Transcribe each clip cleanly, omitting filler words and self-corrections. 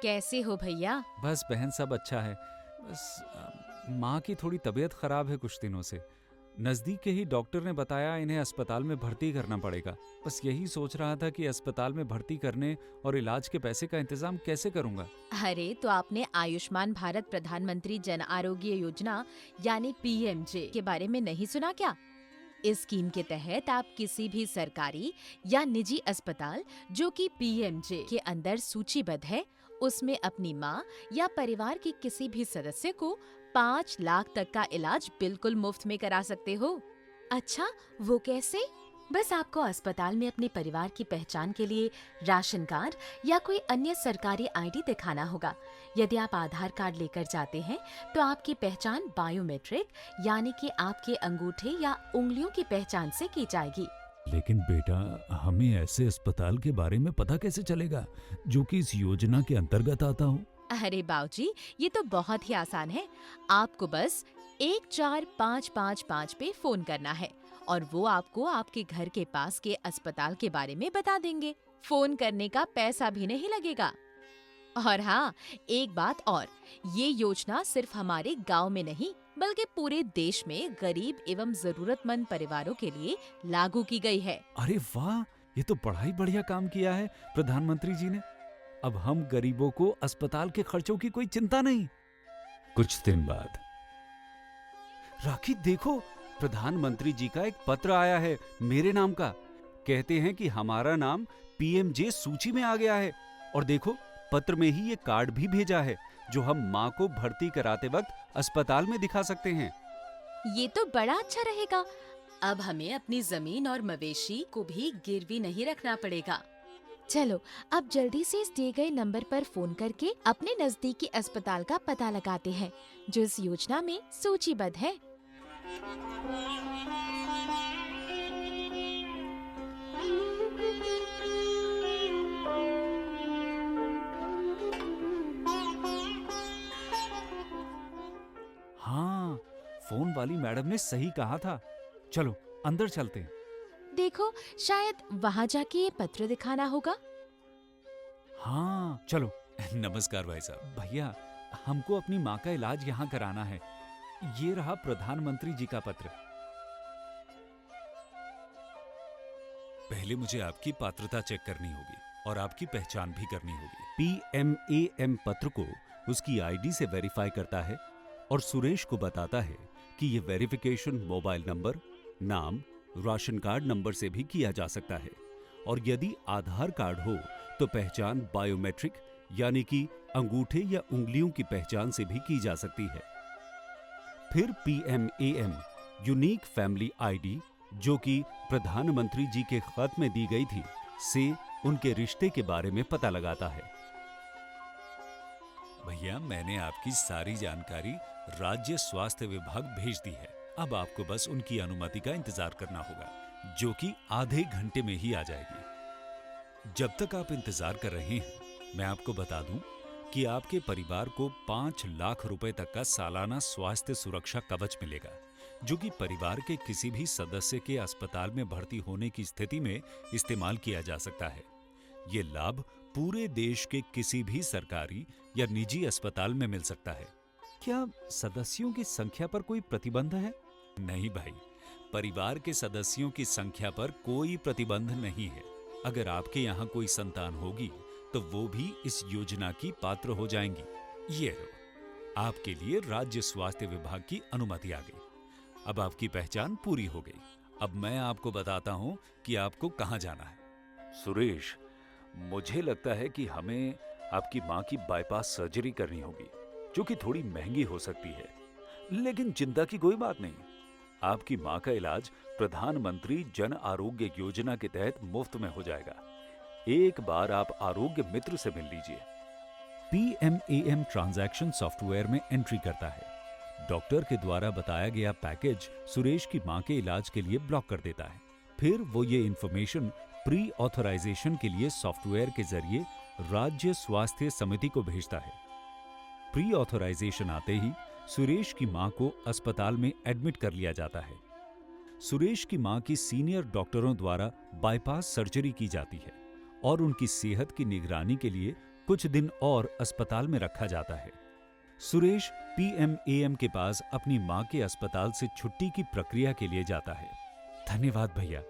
कैसे हो भैया? बस बहन, सब अच्छा है। बस माँ की थोड़ी तबीयत खराब है कुछ दिनों से। नज़दीक के ही डॉक्टर ने बताया इन्हें अस्पताल में भर्ती करना पड़ेगा। बस यही सोच रहा था कि अस्पताल में भर्ती करने और इलाज के पैसे का इंतजाम कैसे करूँगा। अरे तो आपने आयुष्मान भारत प्रधानमंत्री जन आरोग्य योजना यानी पीएमजे के बारे में नहीं सुना क्या? इस स्कीम के तहत आप किसी भी सरकारी या निजी अस्पताल जो कि पीएमजे के अंदर सूचीबद्ध है, उसमें अपनी माँ या परिवार के किसी भी सदस्य को 5 लाख तक का इलाज बिल्कुल मुफ्त में करा सकते हो। अच्छा, वो कैसे? बस आपको अस्पताल में अपने परिवार की पहचान के लिए राशन कार्ड या कोई अन्य सरकारी आईडी दिखाना होगा। यदि आप आधार कार्ड लेकर जाते हैं तो आपकी पहचान बायोमेट्रिक यानी कि आपके अंगूठे या उंगलियों की पहचान से की जाएगी। लेकिन बेटा, हमें ऐसे अस्पताल के बारे में पता कैसे चलेगा जो कि इस योजना के अंतर्गत आता हो? अरे बाबूजी, ये तो बहुत ही आसान है। आपको बस 14555 पे फोन करना है और वो आपको आपके घर के पास के अस्पताल के बारे में बता देंगे। फोन करने का पैसा भी नहीं लगेगा। और हाँ, एक बात और, ये योजना सिर्फ हमारे गांव में नहीं बल्कि पूरे देश में गरीब एवं जरूरतमंद परिवारों के लिए लागू की गई है। अरे वाह, ये तो बड़ा ही बढ़िया काम किया है प्रधानमंत्री जी ने। अब हम गरीबों को अस्पताल के खर्चों की कोई चिंता नहीं। कुछ दिन बाद राखी देखो, प्रधानमंत्री जी का एक पत्र आया है मेरे नाम का। कहते हैं कि हमारा नाम पीएमजे सूची में आ गया है। और देखो, पत्र में ही ये कार्ड भी भेजा है जो हम माँ को भर्ती कराते वक्त अस्पताल में दिखा सकते हैं। ये तो बड़ा अच्छा रहेगा। अब हमें अपनी जमीन और मवेशी को भी गिरवी नहीं रखना पड़ेगा। चलो, अब जल्दी से इस दिए गए नंबर पर फोन करके अपने नजदीकी अस्पताल का पता लगाते हैं जो इस योजना में सूचीबद्ध है। हाँ, फोन वाली मैडम ने सही कहा था। चलो अंदर चलते हैं। देखो, शायद वहाँ जाके ये पत्र दिखाना होगा। हाँ चलो। नमस्कार भाई साहब। भैया, हमको अपनी माँ का इलाज यहाँ कराना है। ये रहा प्रधानमंत्री जी का पत्र। पहले मुझे आपकी पात्रता चेक करनी होगी और आपकी पहचान भी करनी होगी। पीएमएएम पत्र को उसकी आईडी से वेरीफाई करता है और सुरेश को बताता है कि ये वेरिफिकेशन मोबाइल नंबर, नाम, राशन कार्ड नंबर से भी किया जा सकता है। और यदि आधार कार्ड हो तो पहचान बायोमेट्रिक यानी कि अंगूठे या उंगलियों की पहचान से भी की जा सकती है। फिर पीएमएएम यूनिक फैमिली आईडी जो कि प्रधानमंत्री जी के खत में दी गई थी से उनके रिश्ते के बारे में पता लगाता है। भैया, मैंने आपकी सारी जानकारी राज्य स्वास्थ्य विभाग भेज दी है। अब आपको बस उनकी अनुमति का इंतजार करना होगा जो कि आधे घंटे में ही आ जाएगी। जब तक आप इंतजार कर रहे हैं, मैं आपको बता दूं कि आपके परिवार को 5 लाख रुपए तक का सालाना स्वास्थ्य सुरक्षा कवच मिलेगा जो कि परिवार के किसी भी सदस्य के अस्पताल में भर्ती होने की स्थिति में इस्तेमाल किया जा सकता है। ये लाभ पूरे देश के किसी भी सरकारी या निजी अस्पताल में मिल सकता है। क्या सदस्यों की संख्या पर कोई प्रतिबंध है? नहीं भाई, परिवार के सदस्यों की संख्या पर कोई प्रतिबंध नहीं है। अगर आपके यहाँ कोई संतान होगी तो वो भी इस योजना की पात्र हो जाएंगी। ये लो, आपके लिए राज्य स्वास्थ्य विभाग की अनुमति आ गई। अब आपकी पहचान पूरी हो गई। अब मैं आपको बताता हूँ कि आपको कहाँ जाना है। सुरेश, मुझे लगता है कि हमें आपकी माँ की बाईपास सर्जरी करनी होगी जो कि थोड़ी महंगी हो सकती है, लेकिन चिंता की कोई बात नहीं। आपकी माँ का इलाज प्रधानमंत्री जन आरोग्य योजना के तहत मुफ्त में हो जाएगा। एक बार आप आरोग्य मित्र से मिल लीजिए। पीएमएएम ट्रांजैक्शन सॉफ्टवेयर में एंट्री करता है। डॉक्टर के द्वारा बताया गया पैकेज सुरेश की माँ के इलाज के लिए ब्लॉक कर देता है। फिर वो ये इंफॉर्मेशन प्री ऑथराइजेशन के लिए सॉफ्टवेयर के जरिए राज्य स्वास्थ्य समिति को भेजता है। प्री ऑथराइजेशन आते ही सुरेश की मां को अस्पताल में एडमिट कर लिया जाता है। सुरेश की मां की सीनियर डॉक्टरों द्वारा बाईपास सर्जरी की जाती है और उनकी सेहत की निगरानी के लिए कुछ दिन और अस्पताल में रखा जाता है। सुरेश पीएमएएम के पास अपनी मां के अस्पताल से छुट्टी की प्रक्रिया के लिए जाता है। धन्यवाद भैया,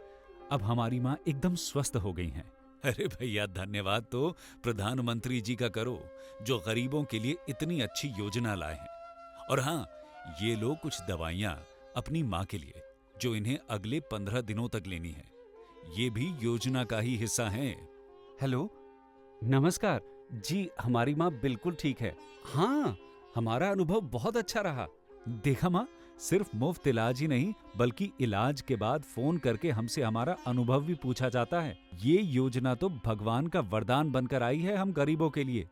अब हमारी मां एकदम स्वस्थ हो गई हैं। अरे भैया, धन्यवाद तो प्रधानमंत्री जी का करो, जो गरीबों के लिए इतनी अच्छी योजना लाए हैं। और हाँ, ये लो कुछ दवाइयां अपनी मां के लिए, जो इन्हें अगले 15 दिनों तक लेनी है। ये भी योजना का ही हिस्सा है। हेलो, नमस्कार जी। हमारी माँ बिल्कुल ठीक है। हाँ, हमारा अनुभव बहुत अच्छा रहा। देखा मां, सिर्फ मुफ्त इलाज ही नहीं बल्कि इलाज के बाद फोन करके हमसे हमारा अनुभव भी पूछा जाता है। ये योजना तो भगवान का वरदान बनकर आई है हम गरीबों के लिए।